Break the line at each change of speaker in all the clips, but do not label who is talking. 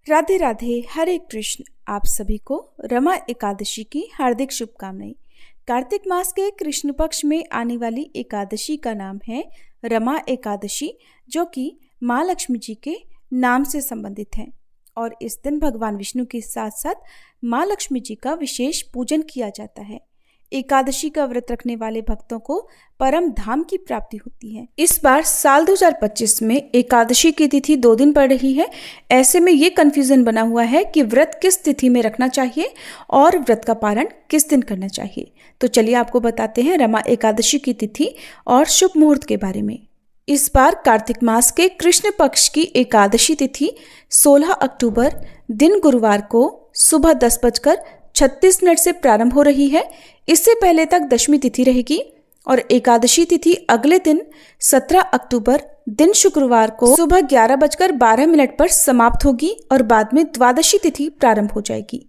राधे राधे, हरे कृष्ण। आप सभी को रमा एकादशी की हार्दिक शुभकामनाएं। कार्तिक मास के कृष्ण पक्ष में आने वाली एकादशी का नाम है रमा एकादशी, जो कि माँ लक्ष्मी जी के नाम से संबंधित है। और इस दिन भगवान विष्णु के साथ साथ माँ लक्ष्मी जी का विशेष पूजन किया जाता है। एकादशी का व्रत रखने वाले भक्तों को परम धाम की प्राप्ति होती है। इस बार साल 2025 में एकादशी की तिथि 2 दिन पड़ रही है। ऐसे में ये कंफ्यूजन बना हुआ है कि व्रत किस तिथि में रखना चाहिए और व्रत का पारण किस दिन करना चाहिए। तो चलिए आपको बताते हैं रमा एकादशी की तिथि और शुभ मुहूर्त के बारे में। इस बार कार्तिक मास के कृष्ण पक्ष की एकादशी तिथि 16 अक्टूबर दिन गुरुवार को सुबह 10:36 से प्रारंभ हो रही है। इससे पहले तक दशमी तिथि रहेगी और एकादशी तिथि अगले दिन 17 अक्टूबर दिन शुक्रवार को सुबह 11:12 पर समाप्त होगी और बाद में द्वादशी तिथि प्रारंभ हो जाएगी।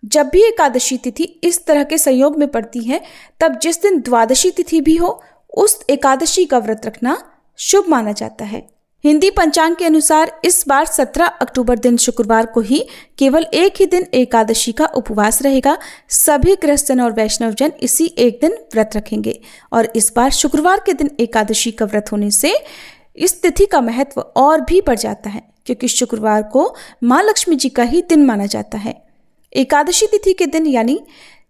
जब भी एकादशी तिथि इस तरह के संयोग में पड़ती है, तब जिस दिन द्वादशी तिथि भी हो, उस एकादशी का व्रत रखना शुभ माना जाता है। हिंदी पंचांग के अनुसार इस बार 17 अक्टूबर दिन शुक्रवार को ही केवल एक ही दिन एकादशी का उपवास रहेगा। सभी गृहस्थजन और वैष्णवजन इसी एक दिन व्रत रखेंगे और इस बार शुक्रवार के दिन एकादशी का व्रत होने से इस तिथि का महत्व और भी बढ़ जाता है, क्योंकि शुक्रवार को माँ लक्ष्मी जी का ही दिन माना जाता है। एकादशी तिथि के दिन यानी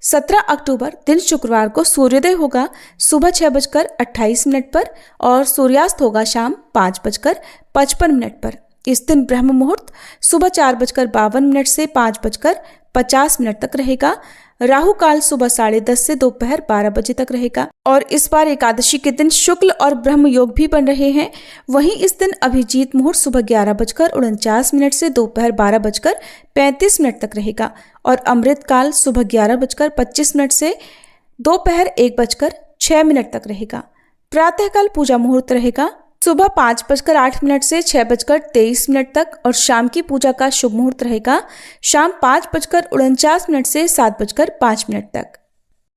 17 अक्टूबर दिन शुक्रवार को सूर्योदय होगा सुबह 6:28 पर और सूर्यास्त होगा शाम 5:55 पर। इस दिन ब्रह्म मुहूर्त सुबह 4:52 से 5:50 तक रहेगा। राहु काल सुबह 10:30 से दोपहर 12 बजे तक रहेगा। और इस बार एकादशी के दिन शुक्ल और ब्रह्म योग भी बन रहे हैं। वहीं इस दिन अभिजीत मुहूर्त सुबह 11:49 से दोपहर 12:35 तक रहेगा और अमृत काल सुबह 11:25 से दोपहर 1:06 तक रहेगा। प्रातःकाल पूजा मुहूर्त रहेगा सुबह 5:08 से 6:23 तक और शाम की पूजा का शुभ मुहूर्त रहेगा शाम 5:49 से 7:05 तक।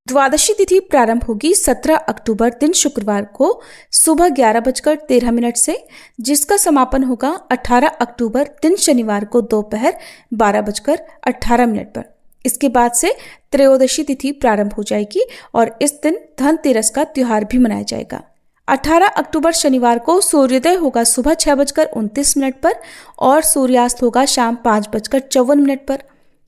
द्वादशी तिथि प्रारंभ होगी 17 अक्टूबर दिन शुक्रवार को सुबह 11:13 से, जिसका समापन होगा 18 अक्टूबर दिन शनिवार को दोपहर 12:18 पर। इसके बाद से त्रयोदशी तिथि प्रारंभ हो जाएगी और इस दिन धनतेरस का त्योहार भी मनाया जाएगा। 18 अक्टूबर शनिवार को सूर्योदय होगा सुबह 6:29 पर और सूर्यास्त होगा शाम 5:54 पर।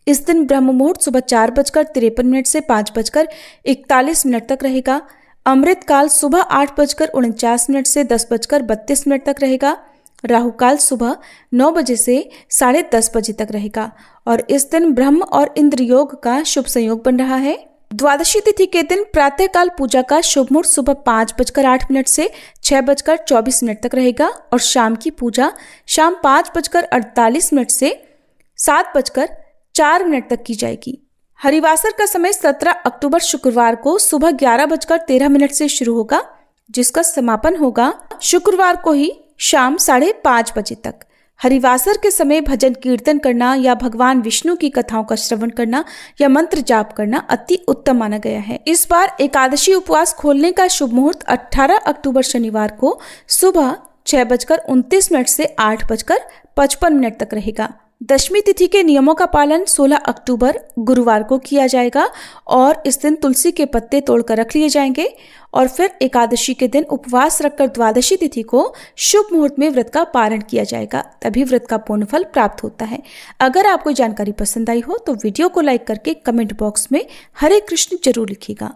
इस दिन ब्रह्म मुहूर्त सुबह 4:53 से 5:41 तक रहेगा। अमृत काल सुबह 8:49 से 10:32 तक रहेगा। राहु काल सुबह 9 बजे से 10:30 बजे तक रहेगा और इस दिन ब्रह्म और इंद्र योग का शुभ संयोग बन रहा है। द्वादशी तिथि के दिन प्रातःकाल पूजा का शुभ मुहूर्त सुबह 5:08 से 6:24 तक रहेगा और शाम की पूजा शाम 5:48 से 7:04 तक की जाएगी। हरिवासर का समय 17 अक्टूबर शुक्रवार को सुबह 11:13 से शुरू होगा, जिसका समापन होगा शुक्रवार को ही शाम 5:30 बजे तक। हरिवासर के समय भजन कीर्तन करना या भगवान विष्णु की कथाओं का श्रवण करना या मंत्र जाप करना अति उत्तम माना गया है। इस बार एकादशी उपवास खोलने का शुभ मुहूर्त 18 अक्टूबर शनिवार को सुबह 6:29 से 8:55 तक रहेगा। दशमी तिथि के नियमों का पालन 16 अक्टूबर गुरुवार को किया जाएगा और इस दिन तुलसी के पत्ते तोड़कर रख लिए जाएंगे और फिर एकादशी के दिन उपवास रखकर द्वादशी तिथि को शुभ मुहूर्त में व्रत का पारण किया जाएगा, तभी व्रत का पूर्ण फल प्राप्त होता है। अगर आपको जानकारी पसंद आई हो तो वीडियो को लाइक करके कमेंट बॉक्स में हरे कृष्ण जरूर लिखिएगा।